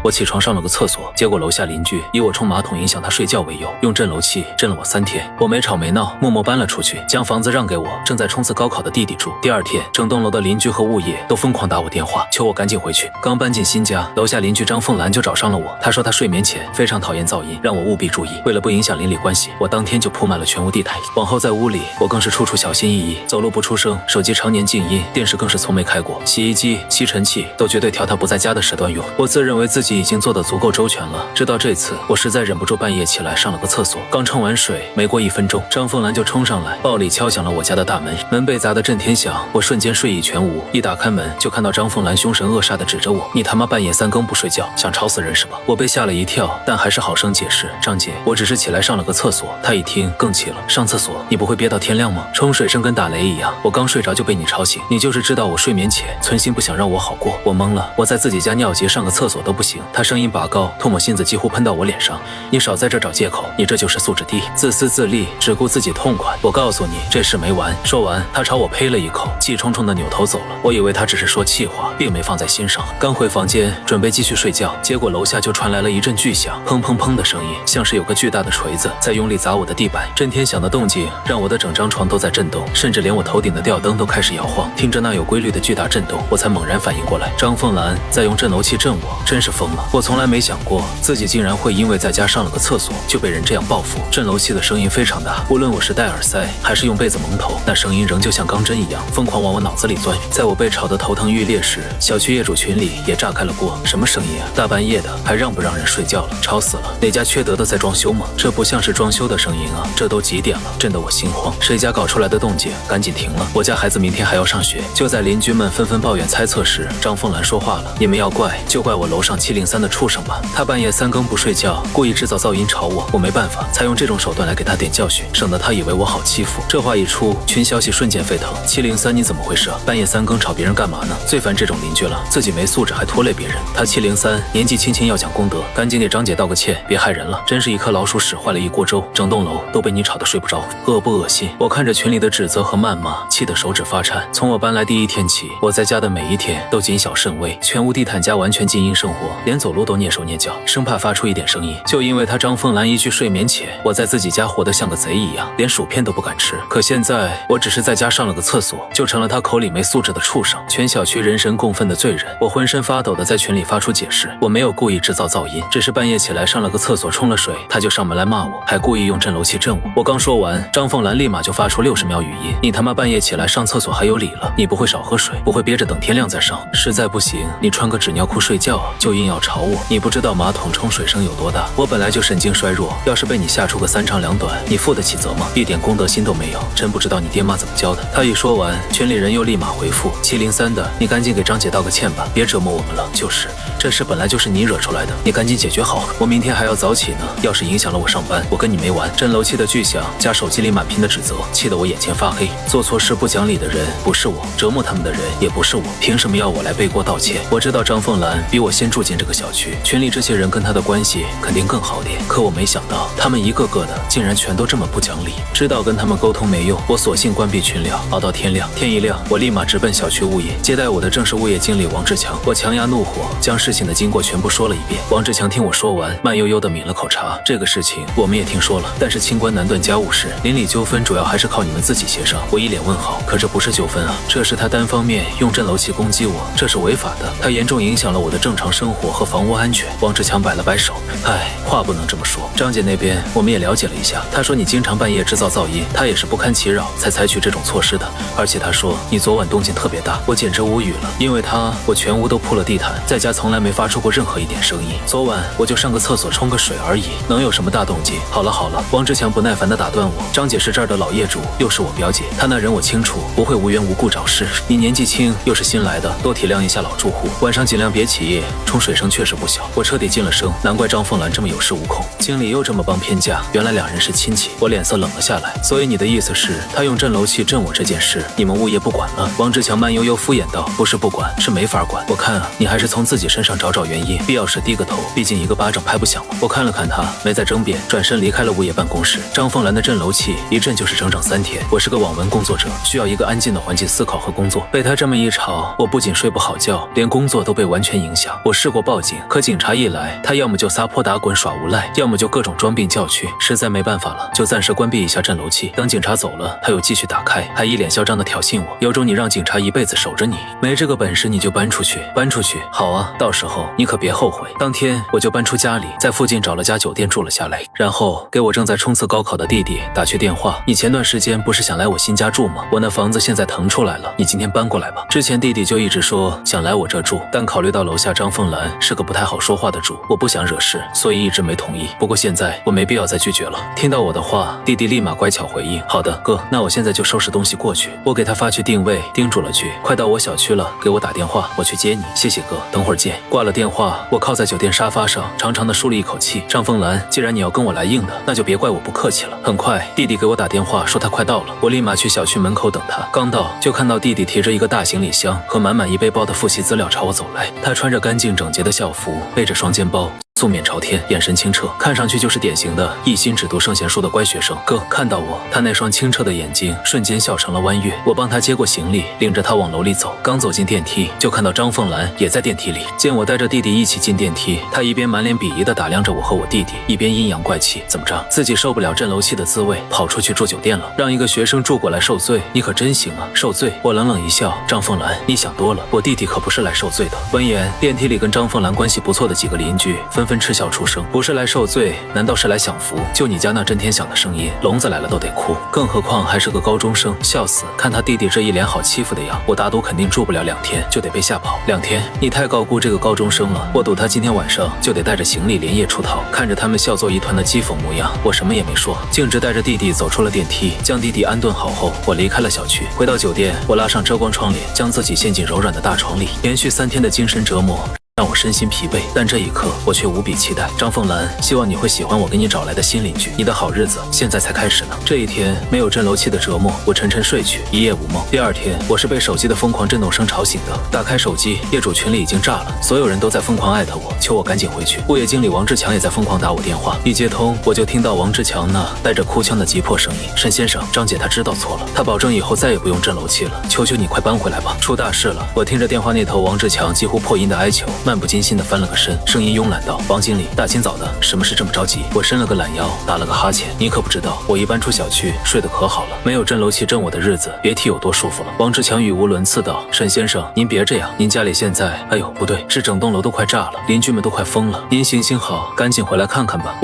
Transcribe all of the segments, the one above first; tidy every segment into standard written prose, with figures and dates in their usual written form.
我起床上了个厕所，结果楼下邻居以我冲马桶影响他睡觉为由，用震楼器震了我3天。我没吵没闹，默默搬了出去，将房子让给我正在冲刺高考的弟弟住。第2天，整栋楼的邻居和物业都疯狂打我电话，求我赶紧回去。刚搬进新家，楼下邻居张凤兰就找上了我，她说她睡眠前非常讨厌噪音，让我务必注意。为了不影响邻里关系，我当天就铺满了全屋地毯。往后在屋里，我更是处处小心翼翼，走路不出声，手机常年静音，电视更是从没开过，洗衣机、吸尘器都绝对调它不在家的时段用。我自认为自己已经做得足够周全了，直到这次，我实在忍不住半夜起来上了个厕所。刚冲完水，没过1分钟，张凤兰就冲上来，暴力敲响了我家的大门。门被砸得震天响，我瞬间睡意全无。一打开门，就看到张凤兰凶神恶煞地指着我：“你他妈半夜3更不睡觉，想吵死人是吧？”我被吓了一跳，但还是好声解释：“张姐，我只是起来上了个厕所。”她一听更气了：“上厕所你不会憋到天亮吗？冲水声跟打雷一样，我刚睡着就被你吵醒，你就是知道我睡眠前存心不想让我好过。”我懵了，我在自己家尿急上个厕所都不行。她声音拔高，唾沫星子几乎喷到我脸上：“你少在这找借口，你这就是素质低，自私自利，只顾自己痛快。我告诉你，这事没完。”说完，她朝我呸了一口，气冲冲地扭头走了。我以为她只是说气话，并没放在心上。刚回房间准备继续睡觉，结果楼下就传来了一阵巨响，砰砰砰的声音，像是有个巨大的锤子在用力砸我的地板。震天响的动静让我的整张床都在震动，甚至连我头顶的吊灯都开始摇晃。听着那有规律的巨大震动，我才猛然反应过来，张凤兰在用震楼器震我，真是疯了。我从来没想过自己竟然会因为在家上了个厕所就被人这样报复。震楼器的声音非常大，无论我是戴耳塞还是用被子蒙头，那声音仍旧像钢针一样疯狂往我脑子里钻。在我被吵得头疼欲裂时，小区业主群里也炸开了锅：“什么声音啊？大半夜的还让不让人睡觉了？吵死了！哪家缺德的在装修吗？这不像是装修的声音啊！这都几点了？”震得我心慌，谁家搞出来的动静赶紧停了，我家孩子明天还要上学。就在邻居们纷纷抱怨猜测时，张凤兰说话了：“你们要怪就怪我楼上703的畜生吧，他半夜3更不睡觉，故意制造噪音吵我，我没办法，才用这种手段来给他点教训，省得他以为我好欺负。”这话一出，群消息瞬间沸腾：“703你怎么回事啊？半夜3更吵别人干嘛呢？最烦这种邻居了，自己没素质还拖累别人。他703年纪轻轻要讲公德，赶紧给张姐道个歉，别害人了。真是一颗老鼠屎坏了一锅粥，整栋楼都被你吵得睡不着，恶不恶心？”我看着群里的指责和谩骂，气得手指发颤。从我搬来第1天起，我在家的每一天都谨小慎微，全屋地毯加完全静音生活，连走路都蹑手蹑脚，生怕发出一点声音。就因为他张凤兰一句睡眠前，我在自己家活得像个贼一样，连薯片都不敢吃。可现在我只是在家上了个厕所，就成了他口里没素质的畜生，全小区人神共愤的罪人。我浑身发抖的在群里发出解释：我没有故意制造噪音，只是半夜起来上了个厕所冲了水，他就上门来骂我，还故意用震楼器震我。我刚说完，张凤兰立马就发出60秒语音：“你他妈半夜起来上厕所还有理了？你不会少喝水，不会憋着等天亮再上？实在不行，你穿个纸尿裤睡觉，就硬要吵我。你不知道马桶冲水声有多大，我本来就神经衰弱，要是被你吓出个3长2短，你负得起责吗？一点公德心都没有，真不知道你爹妈怎么教的。”他一说完，群里人又立马回复：“703的，你赶紧给张姐道个歉吧，别折磨我们了。”就是这事本来就是你惹出来的，你赶紧解决好，我明天还要早起呢，要是影响了我上班，我跟你没完。震楼器的巨响加手机里满屏的指责，气得我眼前发黑。做错事不讲理的人不是我，折磨他们的人也不是我，凭什么要我来背锅道歉？我知道张凤兰比我先住进这个小区，群里这些人跟她的关系肯定更好点，可我没想到他们一个个的竟然全都这么不讲理。知道跟他们沟通没用，我索性关闭群聊，熬到天亮。天一亮，我立马直奔小区物业，接待我的正是物业经理王志强。我强压怒火，将事情的经过全部说了一遍。王志强听我说完，慢悠悠地抿了口茶：“这个事情我们也听说了，但是清官难断家务事，邻里纠纷主要还是靠你们自己协商。”我一脸问号，可这不是纠纷啊，这是他单方面用震楼器攻击我，这是违法的，他严重影响了我的正常生活和房屋安全。王志强摆了摆手：“哎，话不能这么说，张姐那边我们也了解了一下，她说你经常半夜制造噪音，她也是不堪其扰才采取这种措施的，而且她说你昨晚动静特别大。”我简直无语了，因为我全屋都铺了地毯，在家从来没发出过任何一点声音，昨晚我就上个厕所冲个水而已，能有什么大动静？好了好了，王志强不耐烦地打断我：“张姐是这儿的老业主，又是我表姐，她那人我清楚，不会无缘无故找事。你年纪轻又是新来的，多体谅一下老住户，晚上尽量别起夜，冲水声确实不小。”我彻底进了声，难怪张凤兰这么有恃无恐，经理又这么帮偏架，原来2人是亲戚。我脸色冷了下来：“所以你的意思是，他用震楼器震我这件事，你们物业不管了？”王志强慢悠悠敷衍道：“不是不管，是没法管。我看啊，你还是从自己身上上找找原因，必要时低个头，毕竟一个巴掌拍不响嘛。我看了看他，没再争辩，转身离开了物业办公室。张凤兰的镇楼器一震就是整整3天。我是个网文工作者，需要一个安静的环境思考和工作。被他这么一吵，我不仅睡不好觉，连工作都被完全影响。我试过报警，可警察一来，他要么就撒泼打滚耍无赖，要么就各种装病叫屈。实在没办法了，就暂时关闭一下镇楼器。等警察走了，他又继续打开，还一脸嚣张的挑衅我，有种你让警察一辈子守着你，没这个本事你就搬出去，搬出去。好啊，到时候你可别后悔。当天我就搬出家里，在附近找了家酒店住了下来，然后给我正在冲刺高考的弟弟打去电话。你前段时间不是想来我新家住吗？我那房子现在腾出来了，你今天搬过来吧。之前弟弟就一直说想来我这住，但考虑到楼下张凤兰是个不太好说话的主，我不想惹事，所以一直没同意。不过现在我没必要再拒绝了。听到我的话，弟弟立马乖巧回应，好的哥，那我现在就收拾东西过去。我给他发去定位，叮嘱了句快到我小区了，给我打电话，我去接你。谢谢哥，等会儿见。挂了电话，我靠在酒店沙发上，长长的舒了一口气。张凤兰，既然你要跟我来硬的，那就别怪我不客气了。很快弟弟给我打电话说他快到了，我立马去小区门口等他。刚到就看到弟弟提着一个大行李箱和满满一背包的复习资料朝我走来。他穿着干净整洁的校服，背着双肩包，素面朝天，眼神清澈，看上去就是典型的一心只读圣贤书的乖学生。哥看到我，他那双清澈的眼睛瞬间笑成了弯月。我帮他接过行李，领着他往楼里走。刚走进电梯，就看到张凤兰也在电梯里。见我带着弟弟一起进电梯，他一边满脸鄙夷地打量着我和我弟弟，一边阴阳怪气，怎么着，自己受不了镇楼器的滋味，跑出去住酒店了，让一个学生住过来受罪，你可真行啊！受罪？我冷冷一笑，张凤兰，你想多了，我弟弟可不是来受罪的。闻言，电梯里跟张凤兰关系不错的几个邻居纷纷嗤笑出声，不是来受罪，难道是来享福？就你家那震天响的声音，聋子来了都得哭，更何况还是个高中生，笑死！看他弟弟这一脸好欺负的样，我打赌肯定住不了2天就得被吓跑。2天？你太高估这个高中生了，我赌他今天晚上就得带着行李连夜出逃。看着他们笑作一团的讥讽模样，我什么也没说，径直带着弟弟走出了电梯。将弟弟安顿好后，我离开了小区。回到酒店，我拉上遮光窗帘，将自己陷进柔软的大床里。连续3天的精神折磨让我身心疲惫，但这一刻我却无比期待。张凤兰，希望你会喜欢我给你找来的新邻居，你的好日子现在才开始呢。这一天没有镇楼器的折磨，我沉沉睡去，一夜无梦。第2天，我是被手机的疯狂震动声吵醒的。打开手机，业主群里已经炸了，所有人都在疯狂艾特我，求我赶紧回去。物业经理王志强也在疯狂打我电话，一接通我就听到王志强那带着哭腔的急迫声音：沈先生，张姐她知道错了，她保证以后再也不用镇楼器了，求求你快搬回来吧，出大事了。我听着电话那头王志强几乎破音的哀求，漫不经心地翻了个身，声音慵懒道：王经理，大清早的，什么事这么着急？我伸了个懒腰，打了个哈欠。你可不知道，我一搬出小区，睡得可好了，没有镇楼器震我的日子，别提有多舒服了。王志强语无伦次道：沈先生，您别这样，您家里现在……哎呦，不对，是整栋楼都快炸了，邻居们都快疯了。您行行好，赶紧回来看看吧。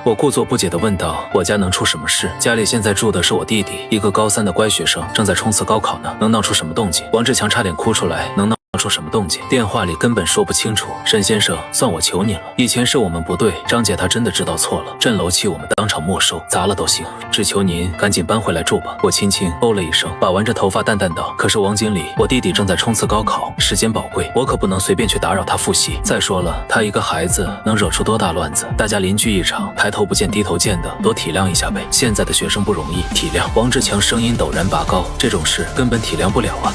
我故作不解地问道：我家能出什么事？家里现在住的是我弟弟，一个高3的乖学生，正在冲刺高考呢，能闹出什么动静？王志强差点哭出来，能闹出什么动静？电话里根本说不清楚。沈先生，算我求您了，以前是我们不对，张姐她真的知道错了，镇楼器我们当场没收，砸了都行，只求您赶紧搬回来住吧。我轻轻哦了一声，把玩着头发淡淡道：可是王经理，我弟弟正在冲刺高考，时间宝贵，我可不能随便去打扰他复习。再说了，他一个孩子能惹出多大乱子？大家邻居一场，抬头不见低头见的，多体谅一下呗。现在的学生不容易，体谅。王志强声音陡然拔高，这种事根本体谅不了啊。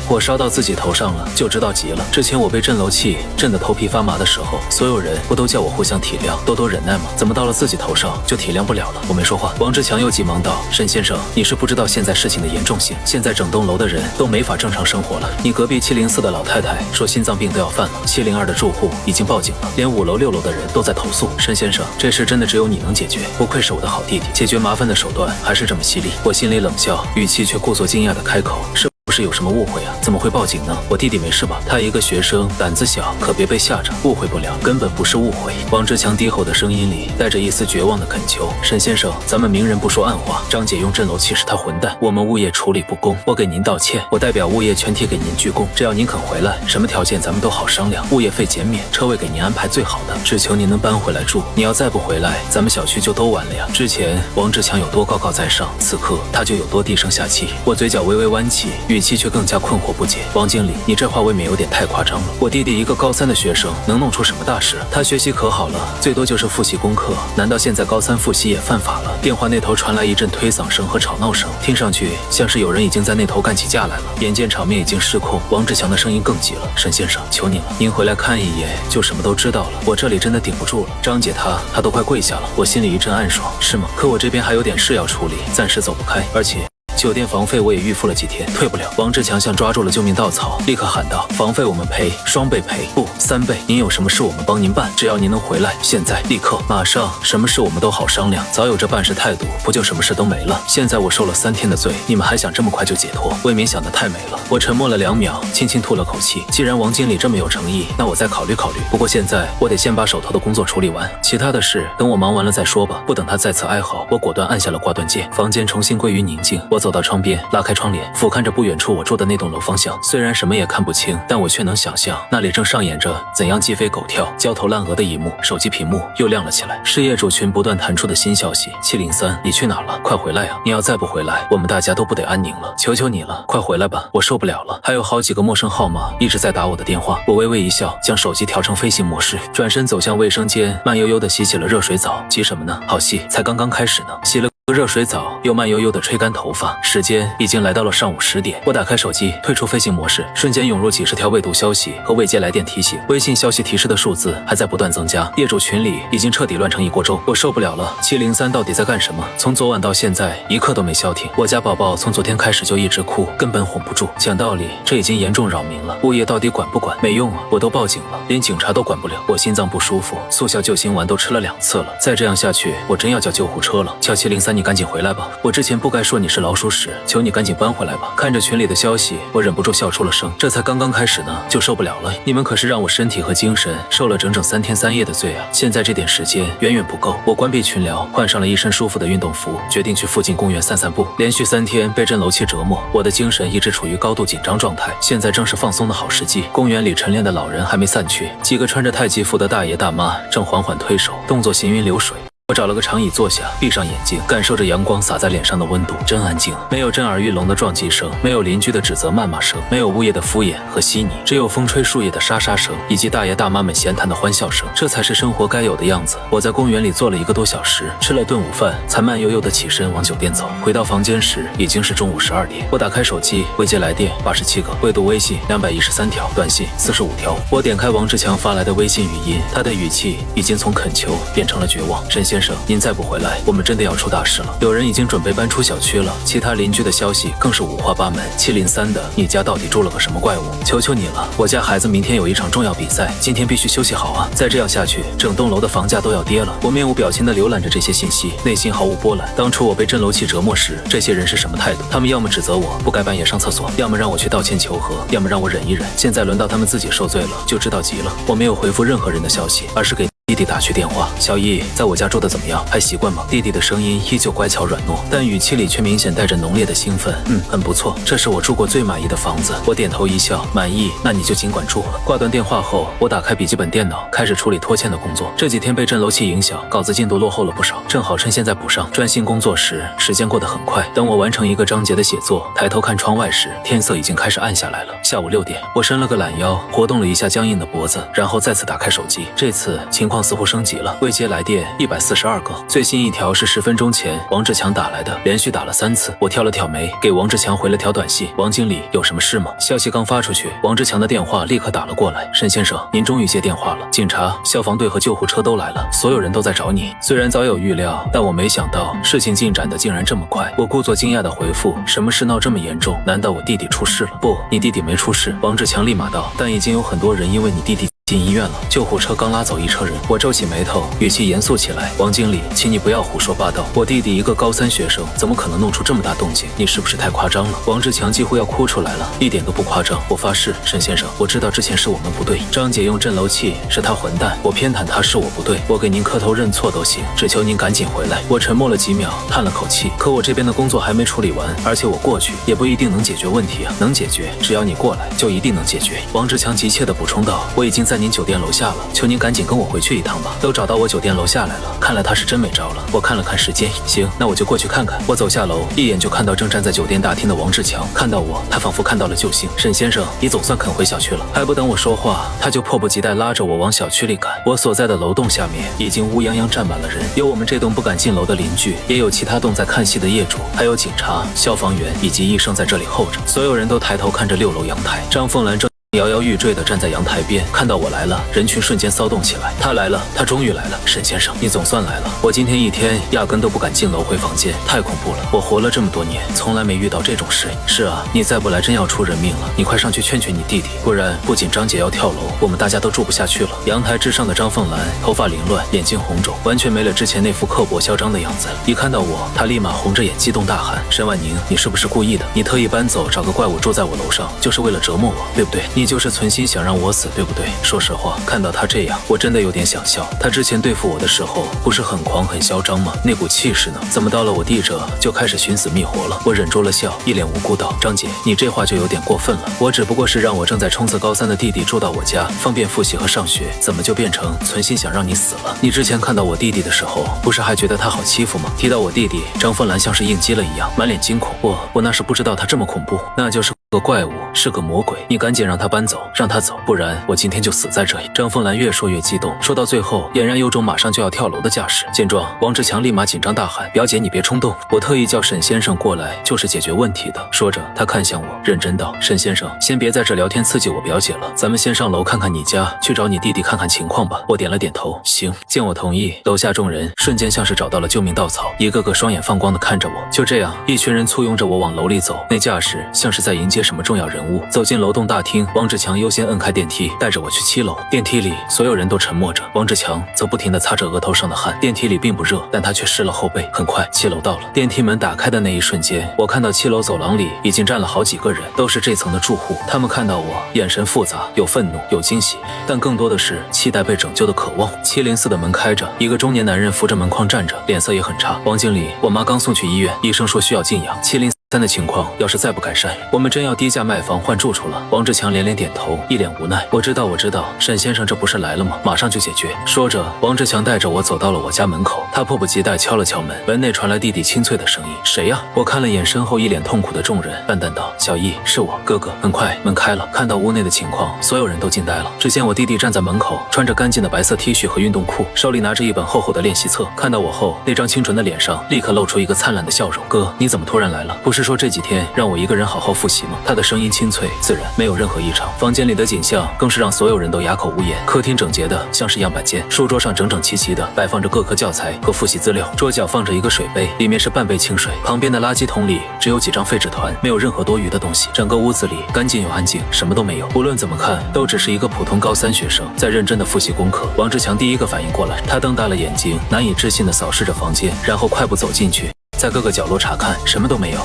我烧到自己头上了，就知道急了。之前我被震楼器震得头皮发麻的时候，所有人不都叫我互相体谅，多多忍耐吗？怎么到了自己头上就体谅不了了？我没说话。王志强又急忙道：沈先生，你是不知道现在事情的严重性，现在整栋楼的人都没法正常生活了。你隔壁704的老太太说心脏病都要犯了，702的住户已经报警了，连5楼6楼的人都在投诉。沈先生，这事真的只有你能解决，不愧是我的好弟弟，解决麻烦的手段还是这么犀利。我心里冷笑，语气却故作惊讶地开口：不是有什么误会啊？怎么会报警呢？我弟弟没事吧？他一个学生，胆子小，可别被吓着，误会不了，根本不是误会。王志强低吼的声音里带着一丝绝望的恳求：沈先生，咱们明人不说暗话，张姐用震楼器是她混蛋，我们物业处理不公，我给您道歉，我代表物业全体给您鞠躬，只要您肯回来，什么条件咱们都好商量，物业费减免，车位给您安排最好的，只求您能搬回来住。你要再不回来，咱们小区就都完了呀。之前王志强有多高高在上，此刻他就有多低声下气。我嘴角微微弯起，语气七却更加困惑不解。王经理，你这话未免有点太夸张了。我弟弟一个高3的学生，能弄出什么大事？他学习可好了，最多就是复习功课，难道现在高3复习也犯法了？电话那头传来一阵推搡声和吵闹声，听上去像是有人已经在那头干起架来了。眼见场面已经失控，王志强的声音更急了：“沈先生，求您了，您回来看一眼，就什么都知道了。我这里真的顶不住了。”张姐她都快跪下了，我心里一阵暗爽。是吗？可我这边还有点事要处理，暂时走不开，而且酒店房费我也预付了几天，退不了。王志强像抓住了救命稻草，立刻喊道：“房费我们赔，双倍赔，不3倍。您有什么事我们帮您办，只要您能回来，现在立刻马上，什么事我们都好商量。早有这办事态度，不就什么事都没了？现在我受了3天的罪，你们还想这么快就解脱？未免想得太美了。”我沉默了2秒，轻轻吐了口气。既然王经理这么有诚意，那我再考虑考虑。不过现在我得先把手头的工作处理完，其他的事等我忙完了再说吧。不等他再次哀嚎，我果断按下了挂断键。房间重新归于宁静，我走到窗边，拉开窗帘，俯瞰着不远处我住的那栋楼方向。虽然什么也看不清，但我却能想象那里正上演着怎样鸡飞狗跳、焦头烂额的一幕。手机屏幕又亮了起来，是业主群不断弹出的新消息：703，你去哪了？快回来啊！你要再不回来，我们大家都不得安宁了。求求你了，快回来吧，我受不了了。还有好几个陌生号码一直在打我的电话。我微微一笑，将手机调成飞行模式，转身走向卫生间，慢悠悠地洗起了热水澡。急什么呢？好戏才刚刚开始呢。洗了热水澡，又慢悠悠地吹干头发，时间已经来到了上午10点。我打开手机，退出飞行模式，瞬间涌入几十条未读消息和未接来电提醒。微信消息提示的数字还在不断增加，业主群里已经彻底乱成一锅粥。我受不了了，703到底在干什么？从昨晚到现在一刻都没消停。我家宝宝从昨天开始就一直哭，根本哄不住。讲道理，这已经严重扰民了，物业到底管不管？没用啊，我都报警了，连警察都管不了。我心脏不舒服，速效救心丸都吃了2次了，再这样下去，我真要叫救护车了。叫703，你赶紧回来吧！我之前不该说你是老鼠屎，求你赶紧搬回来吧！看着群里的消息，我忍不住笑出了声。这才刚刚开始呢，就受不了了。你们可是让我身体和精神受了整整3天3夜的罪啊！现在这点时间远远不够。我关闭群聊，换上了一身舒服的运动服，决定去附近公园散散步。连续3天被震楼器折磨，我的精神一直处于高度紧张状态。现在正是放松的好时机。公园里晨练的老人还没散去，几个穿着太极服的大爷大妈正缓缓推手，动作行云流水。我找了个长椅坐下，闭上眼睛，感受着阳光洒在脸上的温度，真安静。没有震耳欲聋的撞击声，没有邻居的指责谩骂声，没有物业的敷衍和稀泥，只有风吹树叶的沙沙声，以及大爷大妈们闲谈的欢笑声。这才是生活该有的样子。我在公园里坐了1个多小时，吃了顿午饭，才慢悠悠地起身往酒店走。回到房间时，已经是中午12点。我打开手机，未接来电87个，未读微信213条，短信45条。我点开王志强发来的微信语音，他的语气已经从恳求变成了绝望。沈先生，您再不回来，我们真的要出大事了。有人已经准备搬出小区了，其他邻居的消息更是五花八门。703的，你家到底住了个什么怪物？求求你了，我家孩子明天有一场重要比赛，今天必须休息好啊！再这样下去，整栋楼的房价都要跌了。我面无表情地浏览着这些信息，内心毫无波澜。当初我被震楼器折磨时，这些人是什么态度？他们要么指责我不该半夜上厕所，要么让我去道歉求和，要么让我忍一忍。现在轮到他们自己受罪了，就知道急了。我没有回复任何人的消息，而是给弟弟打去电话。小易，在我家住的怎么样？还习惯吗？弟弟的声音依旧乖巧软糯，但语气里却明显带着浓烈的兴奋。很不错，这是我住过最满意的房子。我点头一笑，满意，那你就尽管住了。挂断电话后，我打开笔记本电脑，开始处理拖欠的工作。这几天被震楼器影响，稿子进度落后了不少，正好趁现在补上。专心工作时，时间过得很快。等我完成一个章节的写作，抬头看窗外时，天色已经开始暗下来了。下午6点，我伸了个懒腰，活动了一下僵硬的脖子，然后再次打开手机。这次情况似乎升级了，未接来电142个，最新一条是10分钟前王志强打来的，连续打了3次。我挑了挑眉，给王志强回了条短信：王经理，有什么事吗？消息刚发出去，王志强的电话立刻打了过来：沈先生，您终于接电话了，警察、消防队和救护车都来了，所有人都在找你。虽然早有预料，但我没想到事情进展的竟然这么快。我故作惊讶的回复：什么事闹这么严重？难道我弟弟出事了？不，你弟弟没出事。王志强立马道：但已经有很多人因为你弟弟进医院了，救护车刚拉走1车人。我皱起眉头，语气严肃起来：王经理，请你不要胡说八道，我弟弟一个高3学生，怎么可能弄出这么大动静？你是不是太夸张了？王志强几乎要哭出来了，一点都不夸张，我发誓，沈先生，我知道之前是我们不对，张姐用震楼器是她混蛋，我偏袒她是我不对，我给您磕头认错都行，只求您赶紧回来。我沉默了几秒，叹了口气，可我这边的工作还没处理完，而且我过去也不一定能解决问题啊，能解决，只要你过来就一定能解决。王志强急切地补充道：我已经在在您酒店楼下了，求您赶紧跟我回去一趟吧。都找到我酒店楼下来了，看来他是真没招了。我看了看时间，行，那我就过去看看。我走下楼，一眼就看到正站在酒店大厅的王志强，看到我，他仿佛看到了救星。沈先生，你总算肯回小区了。还不等我说话，他就迫不及待拉着我往小区里赶。我所在的楼栋下面已经乌泱泱站满了人，有我们这栋不敢进楼的邻居，也有其他栋在看戏的业主，还有警察、消防员以及医生在这里候着。所有人都抬头看着6楼阳台，张凤兰正摇摇欲坠地站在阳台边，看到我来了，人群瞬间骚动起来。他来了，他终于来了！沈先生，你总算来了。我今天一天压根都不敢进楼回房间，太恐怖了。我活了这么多年，从来没遇到这种事。是啊，你再不来真要出人命了。你快上去劝劝你弟弟，不然不仅张姐要跳楼，我们大家都住不下去了。阳台之上的张凤兰头发凌乱，眼睛红肿，完全没了之前那副刻薄嚣张的样子。一看到我，她立马红着眼激动大喊：沈婉宁，你是不是故意的？你特意搬走找个怪物住在我楼上，就是为了折磨我，对不对？你就是存心想让我死，对不对？说实话，看到他这样，我真的有点想笑。他之前对付我的时候，不是很狂很嚣张吗？那股气势呢？怎么到了我弟这就开始寻死觅活了？我忍住了笑，一脸无辜道：张姐，你这话就有点过分了。我只不过是让我正在冲刺高3的弟弟住到我家，方便复习和上学，怎么就变成存心想让你死了？你之前看到我弟弟的时候，不是还觉得他好欺负吗？提到我弟弟，张凤兰像是应激了一样，满脸惊恐。我那是不知道他这么恐怖，那就是个怪物，是个魔鬼。你赶紧让他搬走，让他走，不然我今天就死在这里。张凤兰越说越激动，说到最后俨然有种马上就要跳楼的架势。见状，王志强立马紧张大喊：表姐，你别冲动，我特意叫沈先生过来就是解决问题的。说着他看向我，认真道：沈先生，先别在这聊天刺激我表姐了，咱们先上楼看看你家，去找你弟弟看看情况吧。我点了点头，行。见我同意，楼下众人瞬间像是找到了救命稻草，一个个双眼放光的看着我。就这样，一群人簇拥着我往楼里走，那架势像是在迎接什么重要人物。走进楼栋大厅，王志强优先摁开电梯，带着我去7楼。电梯里所有人都沉默着，王志强则不停地擦着额头上的汗。电梯里并不热，但他却湿了后背。很快7楼到了，电梯门打开的那一瞬间，我看到7楼走廊里已经站了好几个人，都是这层的住户。他们看到我，眼神复杂，有愤怒，有惊喜，但更多的是期待被拯救的渴望。704的门开着，一个中年男人扶着门框站着，脸色也很差。王经理，我妈刚送去医院，医生说需要静养。703的情况要是再不改善，我们真要低价卖房换住处了。王志强连连点头，一脸无奈。我知道，沈先生这不是来了吗？马上就解决。说着，王志强带着我走到了我家门口，他迫不及待敲了敲门，门内传来弟弟清脆的声音：谁呀？我看了眼身后一脸痛苦的众人，淡淡道：小易，是我，哥哥。很快门开了，看到屋内的情况，所有人都惊呆了。只见我弟弟站在门口，穿着干净的白色 T 恤和运动裤，手里拿着一本厚厚的练习册。看到我后，那张清纯的脸上立刻露出一个灿烂的笑容。哥，你怎么突然来了？不是说这几天让我一个人好好复习吗？他的声音清脆自然，没有任何异常。房间里的景象更是让所有人都哑口无言。客厅整洁的像是样板间，书桌上整整齐齐的摆放着各科教材和复习资料，桌角放着一个水杯，里面是半杯清水。旁边的垃圾桶里只有几张废纸团，没有任何多余的东西。整个屋子里干净又安静，什么都没有。无论怎么看，都只是一个普通高3学生在认真的复习功课。王志强第一个反应过来，他瞪大了眼睛，难以置信地扫视着房间，然后快步走进去，在各个角落查看，什么都没有。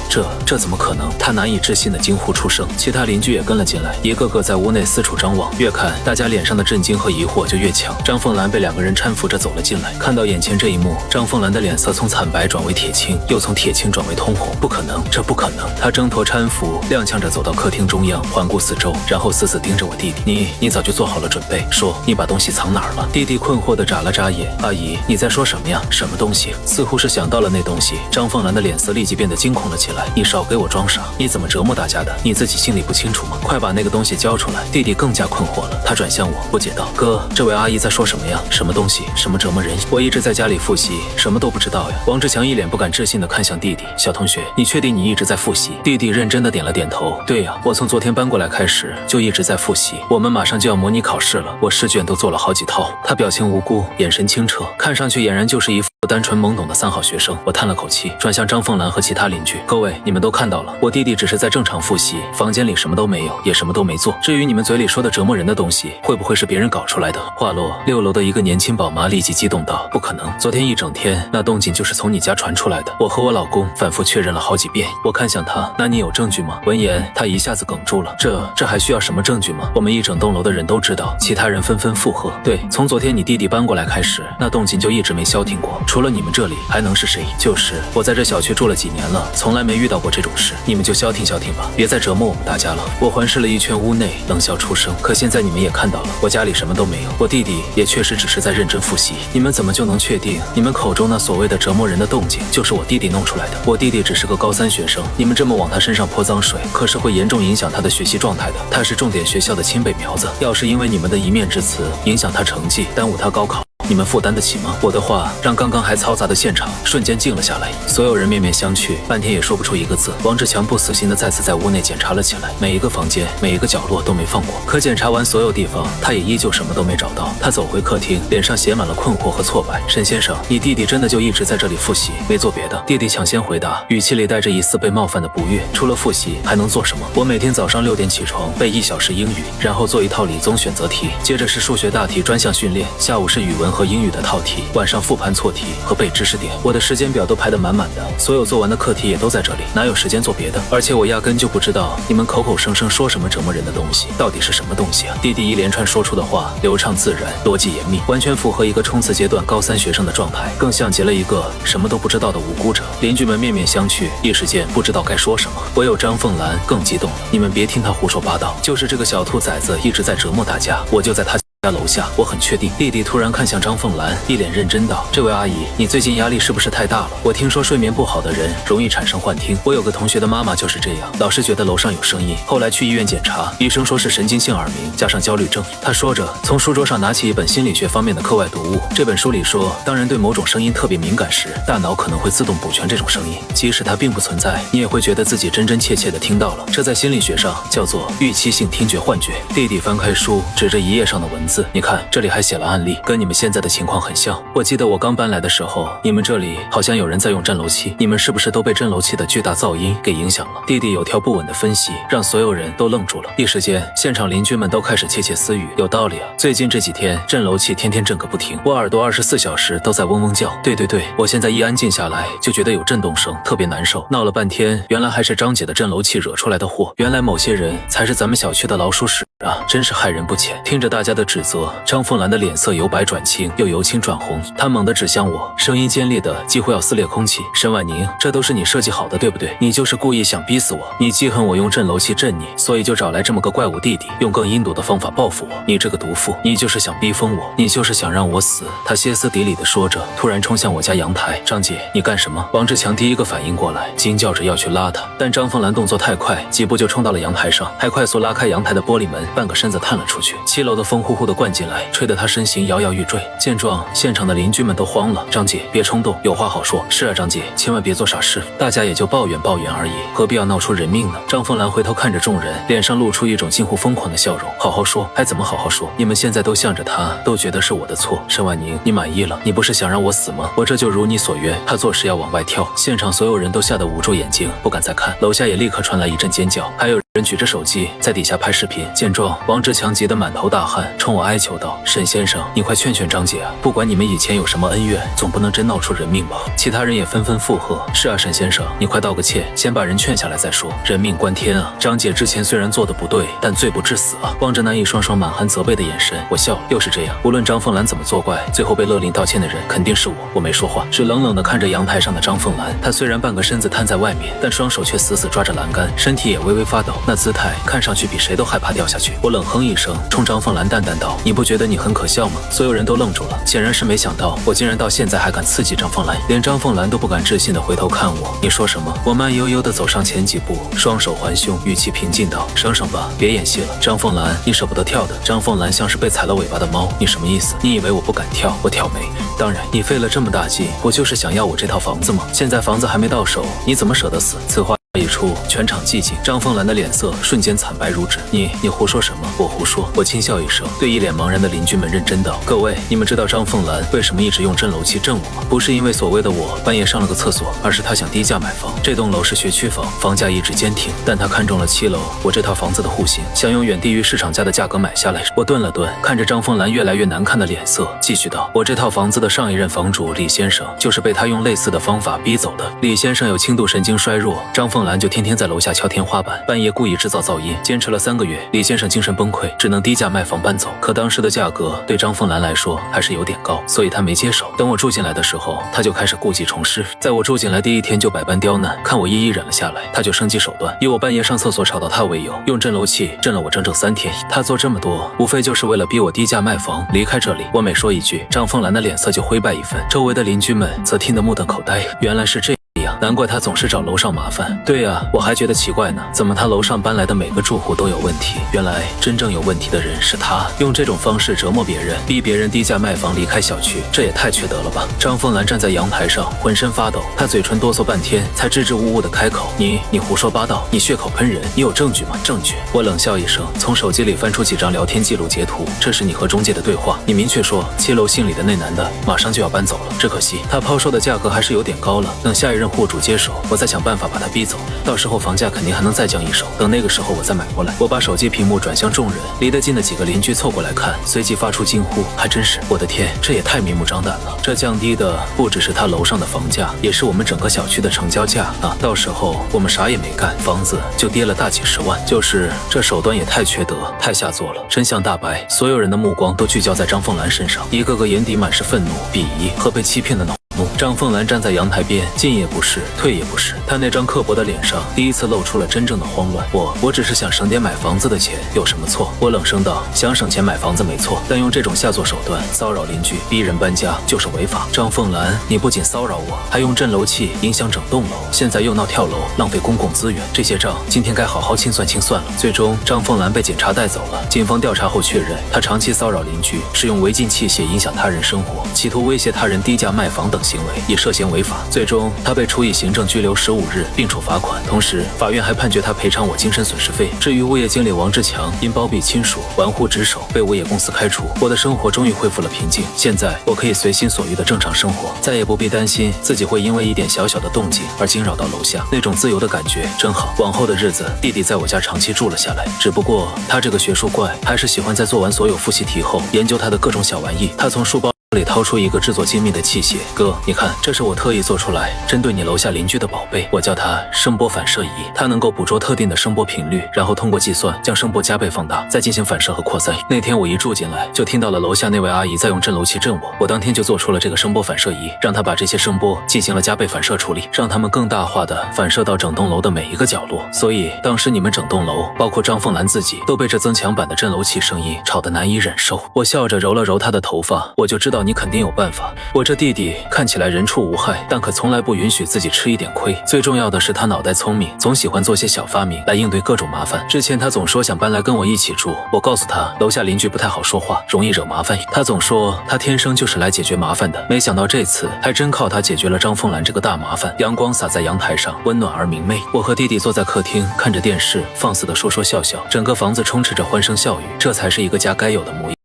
这怎么可能？他难以置信的惊呼出声。其他邻居也跟了进来，一个个在屋内四处张望。越看，大家脸上的震惊和疑惑就越强。张凤兰被2个人搀扶着走了进来，看到眼前这一幕，张凤兰的脸色从惨白转为铁青，又从铁青转为通红。不可能，这不可能！她挣脱搀扶，踉跄着走到客厅中央，环顾四周，然后死死盯着我弟弟。你早就做好了准备，说你把东西藏哪儿了？弟弟困惑地眨了眨眼。阿姨，你在说什么呀？什么东西？似乎是想到了那东西。张凤兰的脸色立即变得惊恐了起来。你少给我装傻！你怎么折磨大家的？你自己心里不清楚吗？快把那个东西交出来！弟弟更加困惑了，他转向我，不解道：哥，这位阿姨在说什么呀？什么东西？什么折磨人？我一直在家里复习，什么都不知道呀。王志强一脸不敢置信地看向弟弟。小同学，你确定你一直在复习？弟弟认真地点了点头。对呀，我从昨天搬过来开始就一直在复习，我们马上就要模拟考试了，我试卷都做了好几套。他表情无辜，眼神清澈，看上去俨然就是一副单纯懵懂的3好学生。我叹了口气，转向张凤兰和其他邻居：各位，你们都看到了，我弟弟只是在正常复习，房间里什么都没有，也什么都没做。至于你们嘴里说的折磨人的东西，会不会是别人搞出来的？话落，6楼的一个年轻宝妈立即激动道：不可能，昨天一整天那动静就是从你家传出来的，我和我老公反复确认了好几遍。我看向他，那你有证据吗？闻言，他一下子哽住了。这还需要什么证据吗？我们一整栋楼的人都知道。其他人纷纷附和：对，从昨天你弟弟搬过来开始，那动静就一直没消停过。除了你们这里还能是谁？就是我在这小区住了几年了，从来没遇到过这种事。你们就消停消停吧，别再折磨我们大家了。我环视了一圈屋内，冷笑出声。可现在你们也看到了，我家里什么都没有，我弟弟也确实只是在认真复习。你们怎么就能确定你们口中那所谓的折磨人的动静就是我弟弟弄出来的？我弟弟只是个高3学生，你们这么往他身上泼脏水，可是会严重影响他的学习状态的。他是重点学校的清北苗子，要是因为你们的一面之词影响他成绩，耽误他高考，你们负担得起吗？我的话让刚刚还嘈杂的现场瞬间静了下来，所有人面面相觑，半天也说不出一个字。王志强不死心的再次在屋内检查了起来，每一个房间每一个角落都没放过。可检查完所有地方，他也依旧什么都没找到。他走回客厅，脸上写满了困惑和挫败。沈先生，你弟弟真的就一直在这里复习，没做别的？弟弟抢先回答，语气里带着一丝被冒犯的不悦。除了复习还能做什么？我每天早上6点起床，背1小时英语，然后做一套理综选择题，接着是数学大题专项训练，下午是语文和英语的套题，晚上复盘错题和背知识点。我的时间表都排得满满的，所有做完的课题也都在这里，哪有时间做别的？而且我压根就不知道你们口口声声说什么折磨人的东西到底是什么东西啊！弟弟一连串说出的话流畅自然，逻辑严密，完全符合一个冲刺阶段高3学生的状态，更像极了一个什么都不知道的无辜者。邻居们面面相觑，一时间不知道该说什么。唯有张凤兰更激动了，你们别听他胡说八道，就是这个小兔崽子一直在折磨大家，我就在他家楼下，我很确定。弟弟突然看向张凤兰，一脸认真道：“这位阿姨，你最近压力是不是太大了？我听说睡眠不好的人容易产生幻听，我有个同学的妈妈就是这样，老是觉得楼上有声音，后来去医院检查，医生说是神经性耳鸣加上焦虑症。”他说着，从书桌上拿起一本心理学方面的课外读物。这本书里说，当人对某种声音特别敏感时，大脑可能会自动补全这种声音，即使它并不存在，你也会觉得自己真真切切的听到了。这在心理学上叫做预期性听觉幻觉。弟弟翻开书，指着1页上的文字，你看，这里还写了案例，跟你们现在的情况很像。我记得我刚搬来的时候，你们这里好像有人在用震楼器，你们是不是都被震楼器的巨大噪音给影响了？弟弟有条不紊的分析，让所有人都愣住了。一时间，现场邻居们都开始窃窃私语，有道理啊，最近这几天震楼器天天震个不停，我耳朵24小时都在嗡嗡叫。对，我现在一安静下来就觉得有震动声，特别难受。闹了半天，原来还是张姐的震楼器惹出来的祸，原来某些人才是咱们小区的老鼠屎啊，真是害人不浅。听着大家的指责，张凤兰的脸色由白转青，又由青转红，她猛地指向我，声音尖利的几乎要撕裂空气。沈婉宁，这都是你设计好的，对不对？你就是故意想逼死我，你记恨我用震楼器震你，所以就找来这么个怪物弟弟，用更阴毒的方法报复我。你这个毒妇，你就是想逼疯我，你就是想让我死。他歇斯底里的说着，突然冲向我家阳台。张姐，你干什么？王志强第一个反应过来，惊叫着要去拉他，但张凤兰动作太快，几步就冲到了阳台上，还快速拉开阳台的玻璃门，半个身子探了出去。7楼的风呼呼的灌进来，吹得他身形摇摇欲坠。见状，现场的邻居们都慌了。张姐，别冲动，有话好说。是啊，张姐，千万别做傻事。大家也就抱怨而已，何必要闹出人命呢？张凤兰回头看着众人，脸上露出一种近乎疯狂的笑容。好好说，还怎么好好说？你们现在都向着他，都觉得是我的错。沈婉宁，你满意了？你不是想让我死吗？我这就如你所愿。他做事要往外跳。现场所有人都吓得捂住眼睛，不敢再看。楼下也立刻传来一阵尖叫，还有人举着手机在底下拍视频。见状，王志强急得满头大汗，冲我哀求道：“沈先生，你快劝劝张姐啊！不管你们以前有什么恩怨，总不能真闹出人命吧？”其他人也纷纷附和：“是啊，沈先生，你快道个歉，先把人劝下来再说。人命关天啊！张姐之前虽然做的不对，但罪不至死啊！”望着那一双双满含责备的眼神，我笑了。又是这样，无论张凤兰怎么作怪，最后被勒令道歉的人肯定是我。我没说话，只冷冷地看着阳台上的张凤兰。她虽然半个身子瘫在外面，但双手却死死抓着栏杆，身体也微微发抖，那姿态看上去比谁都害怕掉下去。我冷哼一声，冲张凤兰淡淡道：“你不觉得你很可笑吗？”所有人都愣住了，显然是没想到我竟然到现在还敢刺激张凤兰，连张凤兰都不敢置信地回头看我。你说什么？我慢悠悠地走上前几步，双手环胸，语气平静道：“省省吧，别演戏了。”张凤兰，你舍不得跳的。张凤兰像是被踩了尾巴的猫，你什么意思？你以为我不敢跳？我挑眉。当然，你费了这么大劲，不就是想要我这套房子吗？现在房子还没到手，你怎么舍得死？此话一出，全场寂静。张凤兰的脸色瞬间惨白如纸。你胡说什么？我胡说。我轻笑一声，对一脸茫然的邻居们认真道：“各位，你们知道张凤兰为什么一直用震楼器震我吗？不是因为所谓的我半夜上了个厕所，而是她想低价买房。这栋楼是学区房，房价一直坚挺，但她看中了7楼我这套房子的户型，想用远低于市场价的价格买下来。”我顿了顿，看着张凤兰越来越难看的脸色，继续道：“我这套房子的上一任房主李先生，就是被他用类似的方法逼走的。李先生有轻度神经衰弱，张凤兰就天天在楼下敲天花板，半夜故意制造噪音，坚持了3个月，李先生精神崩溃，只能低价卖房搬走。可当时的价格对张凤兰来说还是有点高，所以她没接手。等我住进来的时候，她就开始故技重施，在我住进来第1天就百般刁难，看我一一忍了下来，她就升级手段，以我半夜上厕所吵到她为由，用震楼器震了我整整3天。她做这么多，无非就是为了逼我低价卖房，离开这里。我每说一句，张凤兰的脸色就灰败1分，周围的邻居们则听得目瞪口呆。原来是这样，难怪他总是找楼上麻烦。对啊，我还觉得奇怪呢，怎么他楼上搬来的每个住户都有问题？原来真正有问题的人是他，用这种方式折磨别人，逼别人低价卖房离开小区，这也太缺德了吧！张凤兰站在阳台上，浑身发抖，她嘴唇哆嗦半天，才支支吾吾的开口：“你胡说八道，你血口喷人，你有证据吗？证据？”我冷笑一声，从手机里翻出几张聊天记录截图，这是你和中介的对话，你明确说7楼姓李的那男的马上就要搬走了，只可惜他抛售的价格还是有点高了，等下一任户主接手，我再想办法把他逼走，到时候房价肯定还能再降1手，等那个时候我再买过来。我把手机屏幕转向众人，离得近的几个邻居凑过来看，随即发出惊呼：“还真是！我的天，这也太明目张胆了！这降低的不只是他楼上的房价，也是我们整个小区的成交价啊！到时候我们啥也没干，房子就跌了大几10万。就是这手段也太缺德，太下作了！”真相大白，所有人的目光都聚焦在张凤兰身上，一个个眼底满是愤怒、鄙夷和被欺骗的恼。张凤兰站在阳台边，进也不是，退也不是，她那张刻薄的脸上第一次露出了真正的慌乱。我只是想省点买房子的钱，有什么错？我冷声道：“想省钱买房子没错，但用这种下作手段骚扰邻居、逼人搬家就是违法。”张凤兰，你不仅骚扰我，还用震楼器影响整栋楼，现在又闹跳楼，浪费公共资源，这些账今天该好好清算清算了。最终，张凤兰被警察带走了。警方调查后确认，她长期骚扰邻居，使用违禁器械影响他人生活，企图威胁他人低价卖房等行为也涉嫌违法，最终他被处以行政拘留15日，并处罚款。同时，法院还判决他赔偿我精神损失费。至于物业经理王志强，因包庇亲属、玩忽职守，被物业公司开除。我的生活终于恢复了平静，现在我可以随心所欲的正常生活，再也不必担心自己会因为一点小小的动静而惊扰到楼下。那种自由的感觉真好。往后的日子，弟弟在我家长期住了下来，只不过他这个学术怪还是喜欢在做完所有复习题后研究他的各种小玩意。他从书包里掏出一个制作精密的器械，哥，你看，这是我特意做出来针对你楼下邻居的宝贝，我叫它声波反射仪，它能够捕捉特定的声波频率，然后通过计算将声波加倍放大，再进行反射和扩散。那天我一住进来，就听到了楼下那位阿姨在用震楼器震我，我当天就做出了这个声波反射仪，让它把这些声波进行了加倍反射处理，让它们更大化的反射到整栋楼的每一个角落。所以当时你们整栋楼，包括张凤兰自己，都被这增强版的震楼器声音吵得难以忍受。我笑着揉了揉她的头发，我就知道你肯定有办法。我这弟弟看起来人畜无害，但可从来不允许自己吃一点亏。最重要的是他脑袋聪明，总喜欢做些小发明来应对各种麻烦。之前他总说想搬来跟我一起住，我告诉他楼下邻居不太好说话，容易惹麻烦。他总说他天生就是来解决麻烦的，没想到这次还真靠他解决了张凤兰这个大麻烦。阳光洒在阳台上，温暖而明媚。我和弟弟坐在客厅看着电视，放肆的说说笑笑，整个房子充斥着欢声笑语，这才是一个家该有的模样。